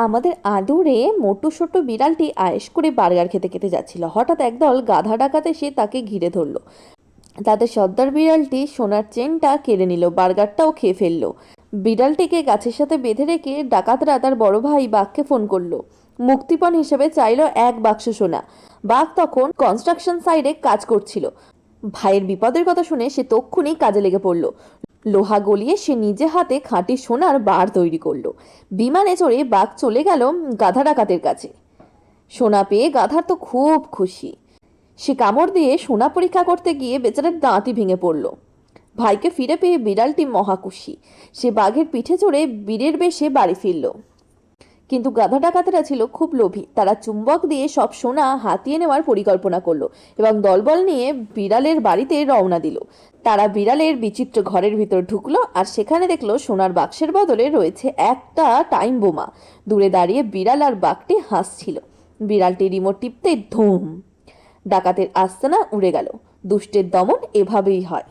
আমাদের আদুরে মোটু ছোট্ট বিড়ালটি আয়েশ করে বার্গার খেতে খেতে যাচ্ছিল। হঠাৎ একদল গাধা ডাকাত এসে তাকে ঘিরে ধরলো। তাদের সর্দার বিড়ালটি সোনার চেনটা কেড়ে নিল, বার্গারটাও খেয়ে ফেললো। বিড়ালটিকে গাছের সাথে বেঁধে রেখে ডাকাতরা তার বড় ভাই বাঘকে ফোন করলো। মুক্তিপণ হিসেবে চাইলো 1 বাক্স সোনা। বাঘ তখন কনস্ট্রাকশন সাইডে কাজ করছিল। ভাইয়ের বিপদের কথা শুনে সে তক্ষুনি কাজে লেগে পড়লো। লোহা গলিয়ে সে নিজে হাতে খাঁটি সোনার বার তৈরি করলো। বিমানে চড়ে বাঘ চলে গেল গাধা ডাকাতের কাছে। সোনা পেয়ে গাধার তো খুব খুশি। সে কামড় দিয়ে সোনা পরীক্ষা করতে গিয়ে বেচারার দাঁতই ভেঙে পড়ল। ভাইকে ফিরে পেয়ে বিড়ালটি মহাখুশি। সে বাঘের পিঠে চড়ে বীরের বেশে বাড়ি ফিরল। কিন্তু গাধা ডাকাতেরা ছিল খুব লোভী। তারা চুম্বক দিয়ে সব সোনা হাতিয়ে নেওয়ার পরিকল্পনা করলো এবং দলবল নিয়ে বিড়ালের বাড়িতে রওনা দিল। তারা বিড়ালের বিচিত্র ঘরের ভিতর ঢুকলো আর সেখানে দেখলো সোনার বাক্সের বদলে রয়েছে একটা টাইম বোমা। দূরে দাঁড়িয়ে বিড়াল আর বাঘটি হাসছিল। বিড়ালটি রিমোট টিপতে ধুম, ডাকাতের আস্তানা উড়ে গেল। দুষ্টের দমন এভাবেই হয়।